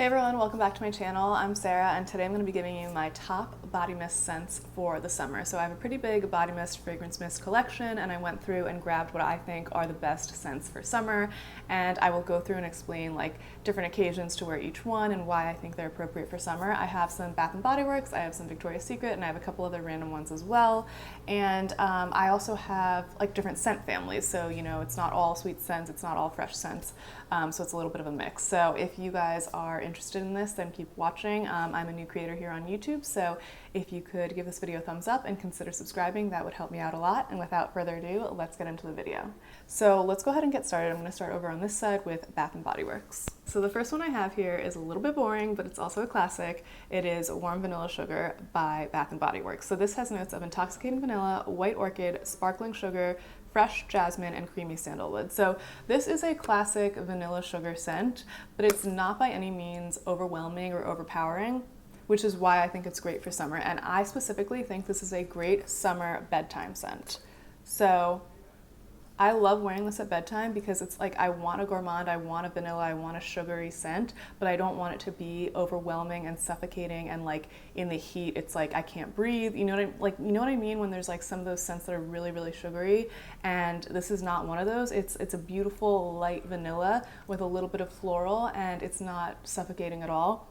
Hey everyone, welcome back to my channel. I'm Sarah and today I'm going to be giving you my top body mist scents for the summer. So I have a pretty big body mist, fragrance mist collection and I went through and grabbed what I think are the best scents for summer, and I will go through and explain like different occasions to wear each one and why I think they're appropriate for summer. I have some Bath & Body Works, I have some Victoria's Secret, and I have a couple other random ones as well. And I also have like different scent families, so you know it's not all sweet scents, it's not all fresh scents, so it's a little bit of a mix. So if you guys are interested in this, then keep watching. I'm a new creator here on YouTube, so if you could give this video a thumbs up and consider subscribing, that would help me out a lot. And without further ado, let's get into the video. So let's go ahead and get started. I'm going to start over on this side with Bath & Body Works. So the first one I have here is a little bit boring, but it's also a classic. It is Warm Vanilla Sugar by Bath & Body Works. So this has notes of intoxicating vanilla, white orchid, sparkling sugar, fresh jasmine, and creamy sandalwood. So this is a classic vanilla sugar scent, but it's not by any means overwhelming or overpowering, which is why I think it's great for summer. And I specifically think this is a great summer bedtime scent. So I love wearing this at bedtime because it's like I want a gourmand, I want a vanilla, I want a sugary scent, but I don't want it to be overwhelming and suffocating and like in the heat it's like I can't breathe. You know what I mean when there's like some of those scents that are really, really sugary, and this is not one of those. It's a beautiful light vanilla with a little bit of floral, and it's not suffocating at all.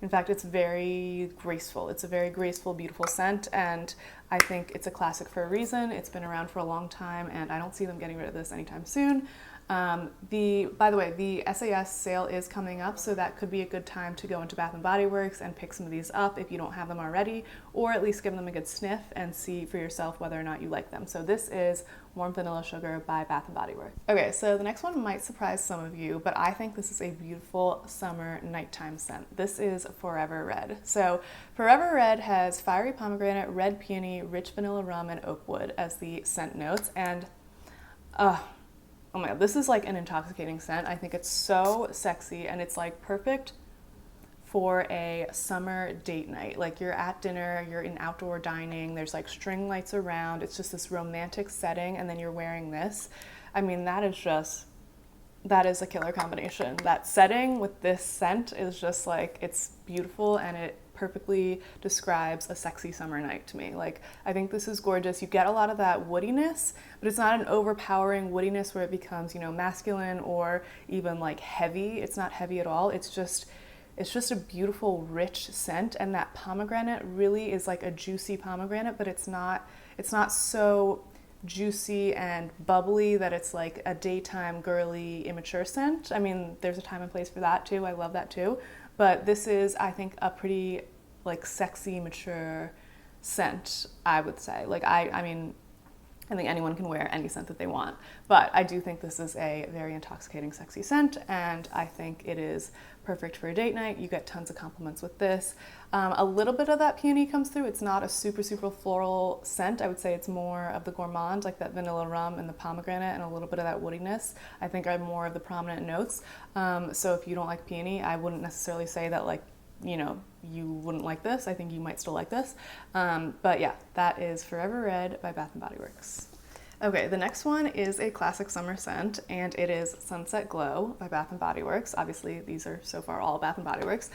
In fact, it's very graceful. It's a very graceful, beautiful scent, and I think it's a classic for a reason. It's been around for a long time, and I don't see them getting rid of this anytime soon. By the way, the SAS sale is coming up, so that could be a good time to go into Bath & Body Works and pick some of these up if you don't have them already, or at least give them a good sniff and see for yourself whether or not you like them. So this is Warm Vanilla Sugar by Bath & Body Works. Okay, so the next one might surprise some of you, but I think this is a beautiful summer nighttime scent. This is Forever Red. So Forever Red has fiery pomegranate, red peony, rich vanilla rum, and oak wood as the scent notes, and oh my god, this is like an intoxicating scent. I think it's so sexy, and it's like perfect for a summer date night. Like you're at dinner, you're in outdoor dining, there's like string lights around, it's just this romantic setting, and then you're wearing this. I mean, that is a killer combination. That setting with this scent is just like, it's beautiful, and it perfectly describes a sexy summer night to me. Like, I think this is gorgeous. You get a lot of that woodiness, but it's not an overpowering woodiness where it becomes, you know, masculine or even like heavy. It's not heavy at all. It's just a beautiful, rich scent, and that pomegranate really is like a juicy pomegranate, but it's not so juicy and bubbly that it's like a daytime girly immature scent. I mean, there's a time and place for that too. I love that too. But this is, I think, a pretty like sexy, mature scent, I would say. Like I mean, I think anyone can wear any scent that they want, but I do think this is a very intoxicating, sexy scent, and I think it is perfect for a date night. You get tons of compliments with this. A little bit of that peony comes through. It's not a super floral scent. I would say it's more of the gourmand, like that vanilla rum and the pomegranate, and a little bit of that woodiness, I think, are more of the prominent notes. So if you don't like peony, I wouldn't necessarily say that like, you know, you wouldn't like this. I think you might still like this. But yeah, that is Forever Red by Bath & Body Works. Okay, the next one is a classic summer scent, and it is Sunset Glow by Bath & Body Works. Obviously, these are so far all Bath & Body Works.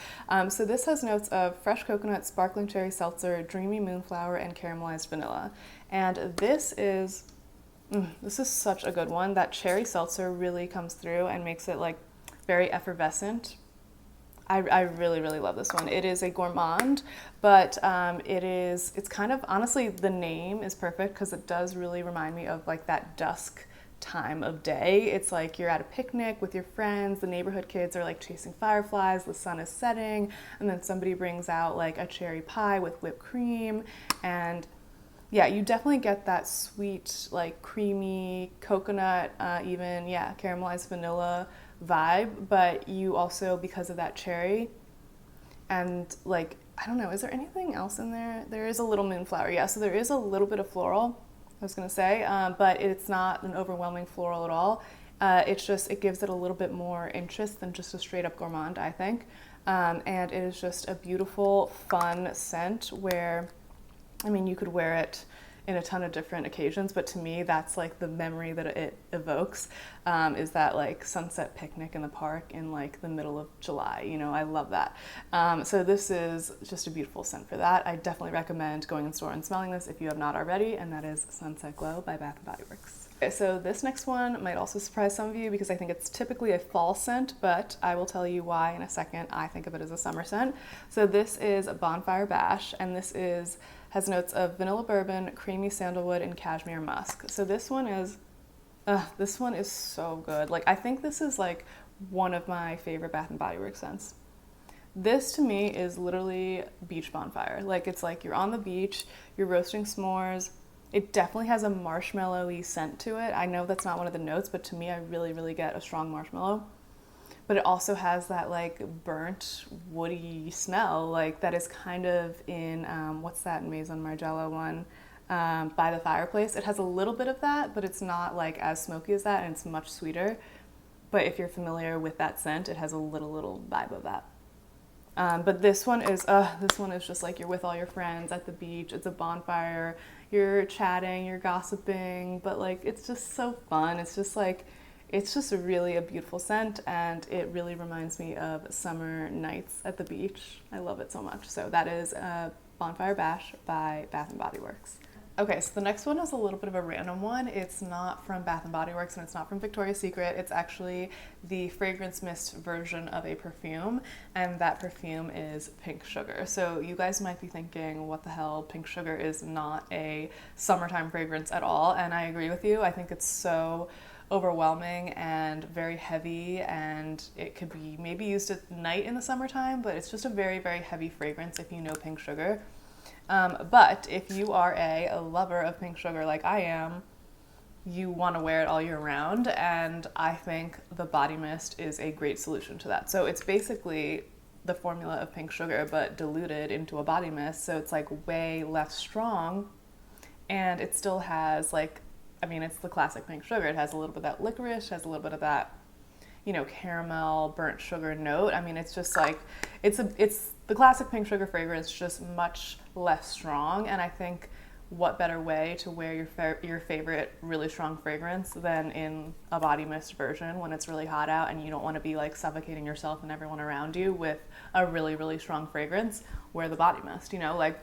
So this has notes of fresh coconut, sparkling cherry seltzer, dreamy moonflower, and caramelized vanilla. And this is such a good one. That cherry seltzer really comes through and makes it like very effervescent. I really, really love this one. It is a gourmand, but it's kind of, honestly, the name is perfect because it does really remind me of like that dusk time of day. It's like you're at a picnic with your friends, the neighborhood kids are like chasing fireflies, the sun is setting, and then somebody brings out like a cherry pie with whipped cream, and yeah, you definitely get that sweet, like creamy coconut, even, yeah, caramelized vanilla vibe, but you also, because of that cherry, and like, I don't know, is there anything else in there? There is a little moonflower, yeah, so there is a little bit of floral, I was gonna say, but it's not an overwhelming floral at all. It gives it a little bit more interest than just a straight up gourmand, I think. And it is just a beautiful, fun scent where, I mean, you could wear it in a ton of different occasions, but to me that's like the memory that it evokes, is that like sunset picnic in the park in like the middle of July. You know, I love that. So this is just a beautiful scent for that. I definitely recommend going in store and smelling this if you have not already, and that is Sunset Glow by Bath & Body Works. Okay, so this next one might also surprise some of you because I think it's typically a fall scent, but I will tell you why in a second. I think of it as a summer scent. So this is a Bonfire Bash, and has notes of vanilla bourbon, creamy sandalwood, and cashmere musk. So this one is so good. Like, I think this is like one of my favorite Bath & Body Works scents. This to me is literally beach bonfire. Like, it's like you're on the beach, you're roasting s'mores. It definitely has a marshmallowy scent to it. I know that's not one of the notes, but to me, I really, really get a strong marshmallow. But it also has that like burnt, woody smell, like that is kind of in, what's that Maison Margiela one, By the Fireplace. It has a little bit of that, but it's not like as smoky as that, and it's much sweeter. But if you're familiar with that scent, it has a little vibe of that. But this one is just like you're with all your friends at the beach. It's a bonfire. You're chatting, you're gossiping, but like it's just so fun. It's just really a beautiful scent, and it really reminds me of summer nights at the beach. I love it so much. So that is Bonfire Bash by Bath & Body Works. Okay, so the next one is a little bit of a random one. It's not from Bath & Body Works, and it's not from Victoria's Secret. It's actually the fragrance mist version of a perfume, and that perfume is Pink Sugar. So you guys might be thinking, what the hell, Pink Sugar is not a summertime fragrance at all, and I agree with you. I think it's so overwhelming and very heavy, and it could be maybe used at night in the summertime, but it's just a very, very heavy fragrance if you know Pink Sugar. But if you are a lover of Pink Sugar like I am, you want to wear it all year round, and I think the body mist is a great solution to that. So it's basically the formula of Pink Sugar but diluted into a body mist, so it's like way less strong, and it still has like, I mean, it's the classic Pink Sugar. It has a little bit of that licorice, has a little bit of that, you know, caramel, burnt sugar note. I mean, it's just like, it's the classic Pink Sugar fragrance, just much less strong. And I think what better way to wear your favorite really strong fragrance than in a body mist version when it's really hot out and you don't want to be like suffocating yourself and everyone around you with a really, really strong fragrance. Wear the body mist, you know, like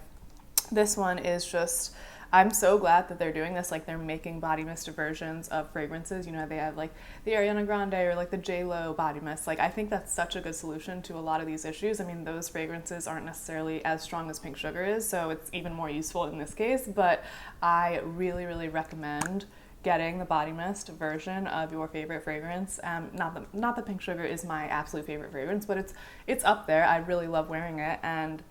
this one is just, I'm so glad that they're doing this. Like, they're making body mist versions of fragrances. You know, they have like the Ariana Grande or like the J.Lo body mist. Like, I think that's such a good solution to a lot of these issues. I mean, those fragrances aren't necessarily as strong as Pink Sugar is, so it's even more useful in this case. But I really, really recommend getting the body mist version of your favorite fragrance. Not that Pink Sugar is my absolute favorite fragrance, but it's up there. I really love wearing it, and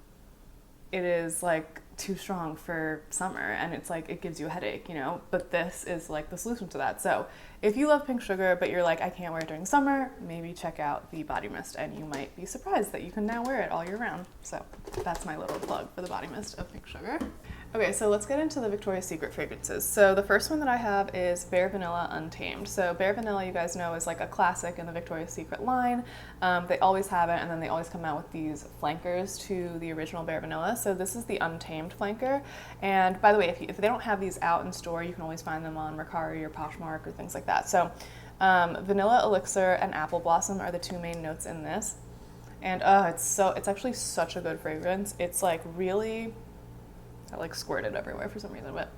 it is like too strong for summer, and it's like it gives you a headache, you know, but this is like the solution to that. So if you love Pink Sugar but you're like, I can't wear it during summer, maybe check out the body mist, and you might be surprised that you can now wear it all year round. So that's my little plug for the body mist of Pink Sugar. Okay, so let's get into the Victoria's Secret fragrances. So the first one that I have is Bare Vanilla Untamed. So Bare Vanilla, you guys know, is like a classic in the Victoria's Secret line. They always have it, and then they always come out with these flankers to the original Bare Vanilla. So this is the Untamed flanker. And by the way, if they don't have these out in store, you can always find them on Mercari or Poshmark or things like that. So Vanilla Elixir and Apple Blossom are the two main notes in this. And it's actually such a good fragrance. It's like really, I like squirted everywhere for some reason, but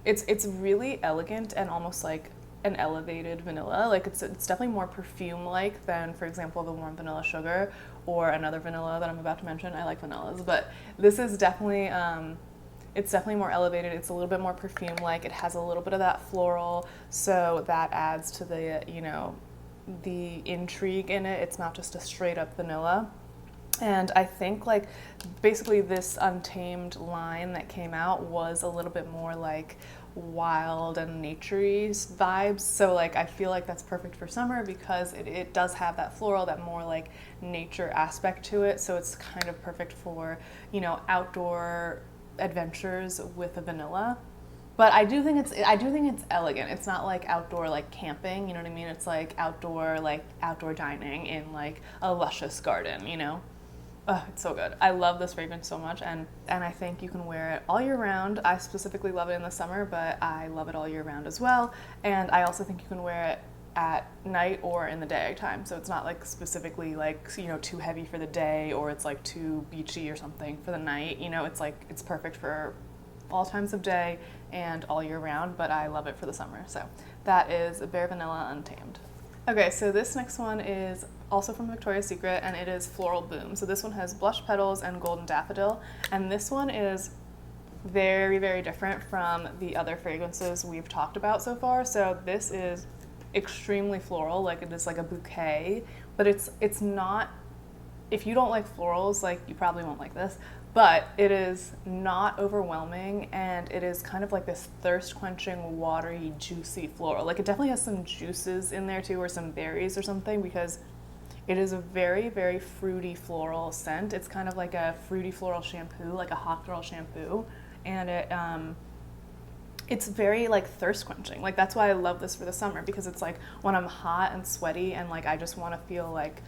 it's really elegant and almost like an elevated vanilla. Like it's definitely more perfume-like than, for example, the Warm Vanilla Sugar or another vanilla that I'm about to mention. I like vanillas, but this is definitely it's definitely more elevated. It's a little bit more perfume-like. It has a little bit of that floral, so that adds to the, you know, the intrigue in it. It's not just a straight up vanilla. And I think like basically this Untamed line that came out was a little bit more like wild and naturey vibes. So like I feel like that's perfect for summer because it does have that floral, that more like nature aspect to it. So it's kind of perfect for, you know, outdoor adventures with a vanilla. But I do think it's elegant. It's not like outdoor like camping, you know what I mean? It's like outdoor dining in like a luscious garden, you know? Oh, it's so good. I love this fragrance so much, and I think you can wear it all year round. I specifically love it in the summer, but I love it all year round as well. And I also think you can wear it at night or in the daytime. So it's not like specifically like, you know, too heavy for the day or it's like too beachy or something for the night. You know, it's like, it's perfect for all times of day and all year round, but I love it for the summer. So that is Bare Vanilla Untamed. Okay, so this next one is also from Victoria's Secret, and it is Floral Boom. So this one has blush petals and golden daffodil, and this one is very, very different from the other fragrances we've talked about so far. So this is extremely floral, like it is like a bouquet, but it's not, if you don't like florals, like you probably won't like this, but it is not overwhelming, and it is kind of like this thirst-quenching, watery, juicy floral. Like it definitely has some juices in there too, or some berries or something, because it is a very, very fruity floral scent. It's kind of like a fruity floral shampoo, like a hot girl shampoo, and it's very like thirst quenching. Like that's why I love this for the summer, because it's like when I'm hot and sweaty and like I just want to feel like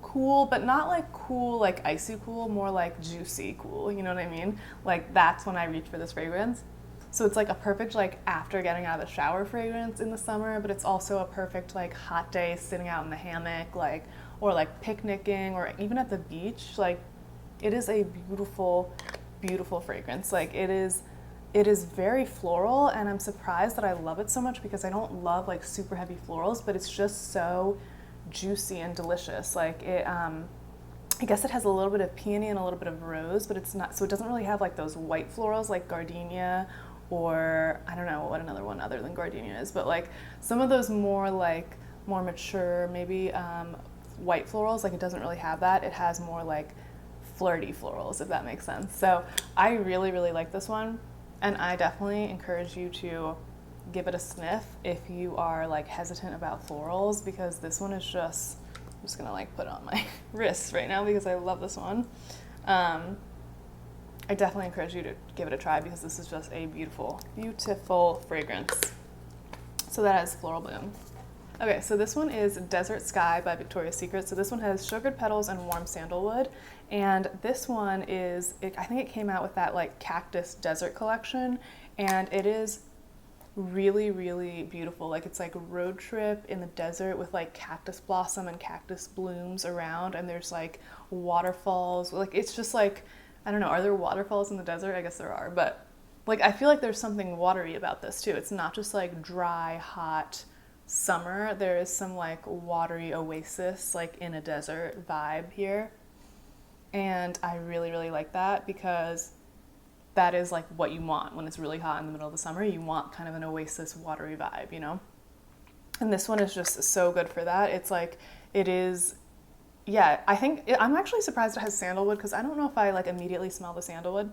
cool, but not like cool, like icy cool, more like juicy cool, you know what I mean? Like that's when I reach for this fragrance. So it's like a perfect like after getting out of the shower fragrance in the summer, but it's also a perfect like hot day sitting out in the hammock, like, or like picnicking, or even at the beach. Like it is a beautiful, beautiful fragrance. Like it is very floral, and I'm surprised that I love it so much, because I don't love like super heavy florals, but it's just so juicy and delicious. Like it, I guess it has a little bit of peony and a little bit of rose, but it's not, so it doesn't really have like those white florals like gardenia, or I don't know what another one other than gardenia is, but like some of those more like more mature, maybe white florals, like it doesn't really have that. It has more like flirty florals, if that makes sense. So I really, really like this one, and I definitely encourage you to give it a sniff if you are like hesitant about florals, because this one is just, I'm just gonna like put it on my wrist right now because I love this one. I definitely encourage you to give it a try, because this is just a beautiful, beautiful fragrance. So that is Floral Bloom. Okay, so this one is Desert Sky by Victoria's Secret. So this one has sugared petals and warm sandalwood. And this one is, I think it came out with that like cactus desert collection, and it is really, really beautiful. Like it's like a road trip in the desert with like cactus blossom and cactus blooms around, and there's like waterfalls. Like it's just like, I don't know, are there waterfalls in the desert? I guess there are, but like I feel like there's something watery about this too. It's not just like dry, hot summer. There is some like watery oasis, like in a desert vibe here. And I really, really like that, because that is like what you want when it's really hot in the middle of the summer. You want kind of an oasis watery vibe, you know? And this one is just so good for that. It's like, it is, yeah, I'm actually surprised it has sandalwood, because I don't know if I like immediately smell the sandalwood.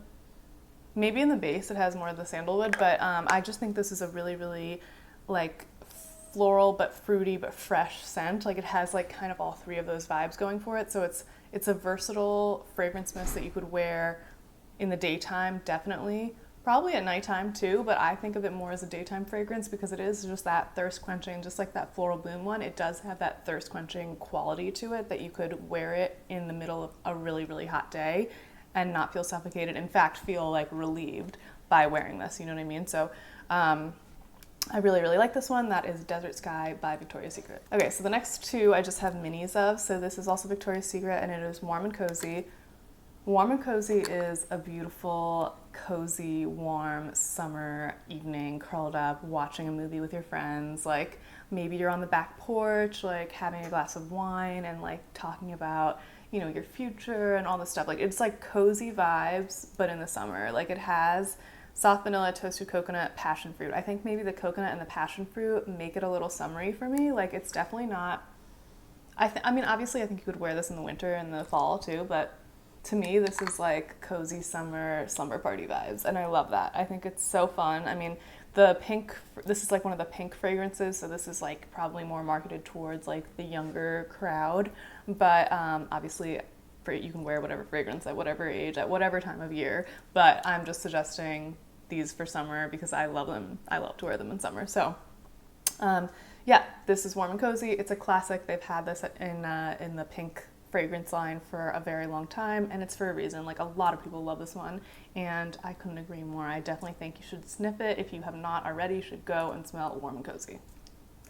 Maybe in the base it has more of the sandalwood, but I just think this is a really, really like floral but fruity but fresh scent. Like it has like kind of all three of those vibes going for it. So it's a versatile fragrance mist that you could wear in the daytime, definitely, probably at nighttime too, but I think of it more as a daytime fragrance, because it is just that thirst quenching, just like that Floral Bloom one. It does have that thirst quenching quality to it, that you could wear it in the middle of a really, really hot day and not feel suffocated. In fact, feel like relieved by wearing this, you know what I mean? So I really, really like this one. That is Desert Sky by Victoria's Secret. Okay, so the next two I just have minis of. So this is also Victoria's Secret, and it is Warm and Cozy. Warm and Cozy is a beautiful, cozy, warm summer evening, curled up, watching a movie with your friends. Like maybe you're on the back porch, like having a glass of wine and like talking about, you know, your future and all this stuff. Like it's like cozy vibes, but in the summer. Like it has soft vanilla, toasted coconut, passion fruit. I think maybe the coconut and the passion fruit make it a little summery for me. Like it's definitely not, I mean, obviously I think you could wear this in the winter and the fall too, but to me this is like cozy summer slumber party vibes, and I love that. I think it's so fun. I mean, the pink, this is like one of the pink fragrances, so this is like probably more marketed towards like the younger crowd, but obviously you can wear whatever fragrance at whatever age, at whatever time of year, but I'm just suggesting these for summer because I love them. I love to wear them in summer. So yeah, this is Warm and Cozy. It's a classic. They've had this in the pink fragrance line for a very long time, and it's for a reason. Like, a lot of people love this one, and I couldn't agree more. I definitely think you should sniff it. If you have not already, you should go and smell warm and cozy.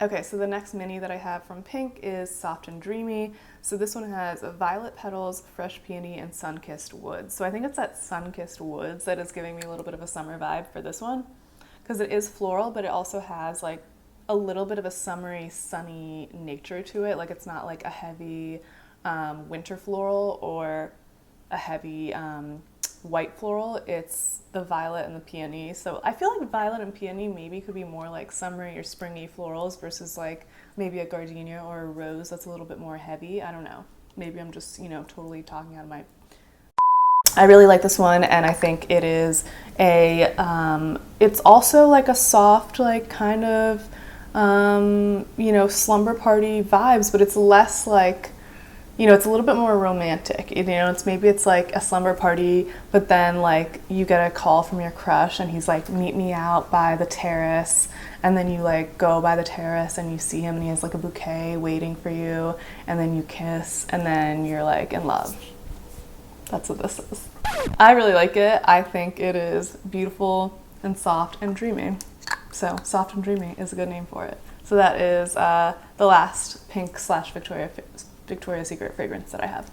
Okay, so the next mini that I have from Pink is Soft and Dreamy. So this one has violet petals, fresh peony, and sun-kissed woods. So I think it's that sun-kissed woods that is giving me a little bit of a summer vibe for this one, because it is floral, but it also has like a little bit of a summery, sunny nature to it. Like, it's not like a heavy winter floral or a heavy white floral. It's the violet and the peony. So I feel like violet and peony maybe could be more like summery or springy florals versus like maybe a gardenia or a rose that's a little bit more heavy. I don't know. Maybe I'm just, totally talking out of my... I really like this one, and I think it is it's also like a soft, like kind of, slumber party vibes, but it's less like, it's a little bit more romantic. It's like a slumber party, but then like you get a call from your crush and he's like, meet me out by the terrace. And then you like go by the terrace and you see him and he has like a bouquet waiting for you. And then you kiss and then you're like in love. That's what this is. I really like it. I think it is beautiful and soft and dreamy. So Soft and Dreamy is a good name for it. So that is the last Pink / Victoria's Secret fragrance that I have.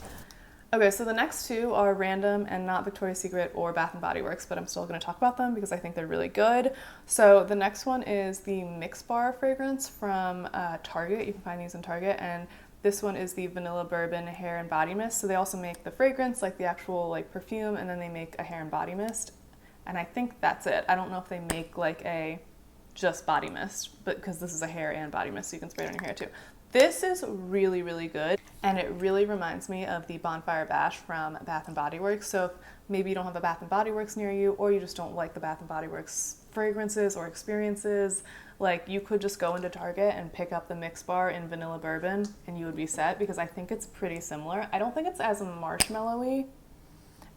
Okay, so the next two are random and not Victoria's Secret or Bath & Body Works, but I'm still going to talk about them because I think they're really good. So the next one is the MixBar fragrance from Target. You can find these in Target, and this one is the Vanilla Bourbon Hair and Body Mist. So they also make the fragrance, like the actual like perfume, and then they make a hair and body mist. And I think that's it. I don't know if they make like a just body mist, but because this is a hair and body mist, so you can spray it on your hair too. This is really, really good, and it really reminds me of the Bonfire Bash from Bath & Body Works. So if maybe you don't have a Bath & Body Works near you, or you just don't like the Bath & Body Works fragrances or experiences, like you could just go into Target and pick up the MixBar in Vanilla Bourbon, and you would be set, because I think it's pretty similar. I don't think it's as marshmallowy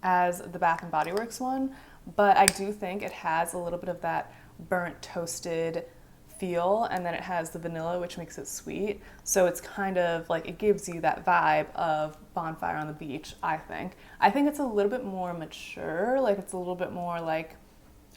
as the Bath & Body Works one, but I do think it has a little bit of that burnt toasted feel, and then it has the vanilla, which makes it sweet. So it's kind of like, it gives you that vibe of Bonfire on the beach, I think. I think it's a little bit more mature, like it's a little bit more like,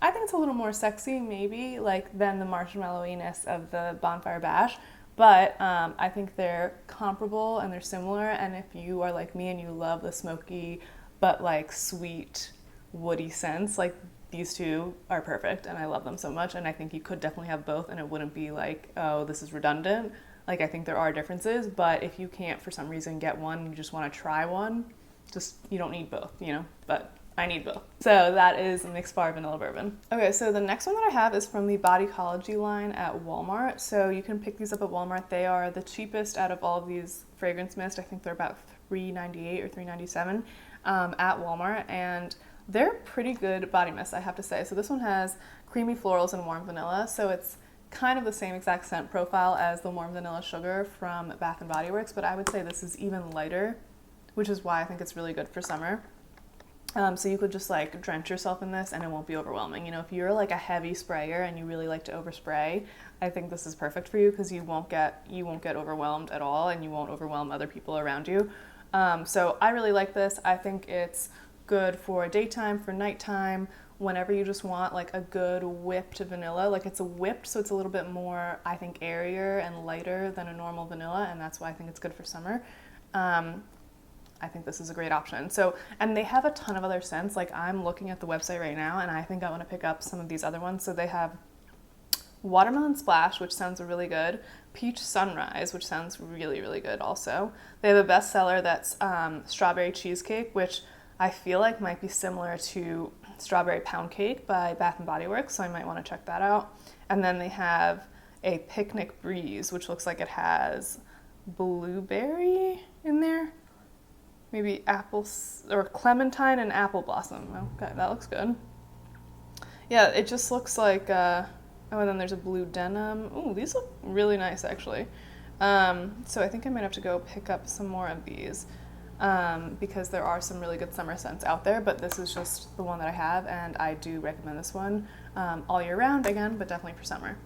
I think it's a little more sexy maybe, like than the marshmallowiness of the Bonfire Bash. But I think they're comparable and they're similar, and if you are like me and you love the smoky but like sweet woody scents, like these two are perfect, and I love them so much, and I think you could definitely have both, and it wouldn't be like, oh, this is redundant. Like, I think there are differences, but if you can't for some reason get one, you just want to try one, you don't need both, but I need both. So that is MixBar Vanilla Bourbon. Okay, so the next one that I have is from the Bodycology line at Walmart. So you can pick these up at Walmart. They are the cheapest out of all of these fragrance mist. I think they're about $3.98 or $3.97 at Walmart, and they're pretty good body mist, I have to say. So this one has creamy florals and warm vanilla. So it's kind of the same exact scent profile as the warm vanilla sugar from Bath & Body Works, but I would say this is even lighter, which is why I think it's really good for summer. So you could just like drench yourself in this and it won't be overwhelming. If you're like a heavy sprayer and you really like to overspray, I think this is perfect for you, because you won't get overwhelmed at all, and you won't overwhelm other people around you. So I really like this. I think it's good for daytime, for nighttime, whenever you just want like a good whipped vanilla. Like, it's a whipped, so it's a little bit more, I think, airier and lighter than a normal vanilla, and that's why I think it's good for summer. I think this is a great option. So, and they have a ton of other scents. Like, I'm looking at the website right now, and I think I want to pick up some of these other ones. So they have Watermelon Splash, which sounds really good. Peach Sunrise, which sounds really, really good also. They have a bestseller that's Strawberry Cheesecake, which I feel like might be similar to Strawberry Pound Cake by Bath & Body Works, so I might want to check that out. And then they have a Picnic Breeze, which looks like it has blueberry in there. Maybe apple or clementine and apple blossom. Okay, that looks good. Yeah, it just looks like, oh, and then there's a blue denim. Ooh, these look really nice, actually. So I think I might have to go pick up some more of these, because there are some really good summer scents out there, but this is just the one that I have, and I do recommend this one all year round, again, but definitely for summer.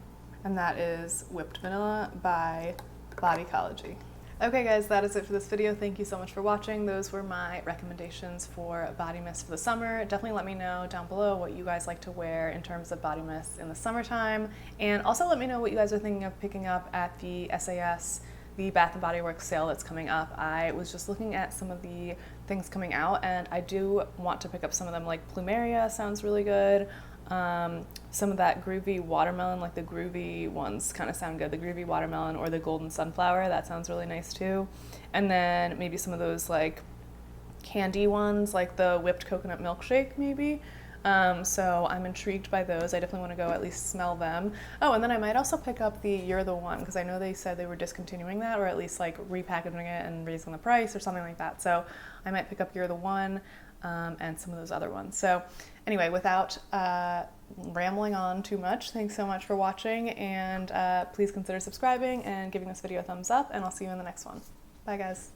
And that is Whipped Vanilla by Bodycology. Okay guys, that is it for this video. Thank you so much for watching. Those were my recommendations for body mist for the summer. Definitely let me know down below what you guys like to wear in terms of body mist in the summertime. And also let me know what you guys are thinking of picking up at the SAS, the Bath & Body Works sale that's coming up. I was just looking at some of the things coming out and I do want to pick up some of them, like Plumeria sounds really good. Some of that groovy watermelon, like the groovy ones kind of sound good. The groovy watermelon or the golden sunflower, that sounds really nice too. And then maybe some of those like candy ones, like the whipped coconut milkshake maybe. So I'm intrigued by those. I definitely want to go at least smell them. Oh, and then I might also pick up the You're the One, because I know they said they were discontinuing that, or at least like repackaging it and raising the price or something like that. So I might pick up You're the One and some of those other ones. So anyway, without rambling on too much, thanks so much for watching, and please consider subscribing and giving this video a thumbs up, and I'll see you in the next one. Bye guys.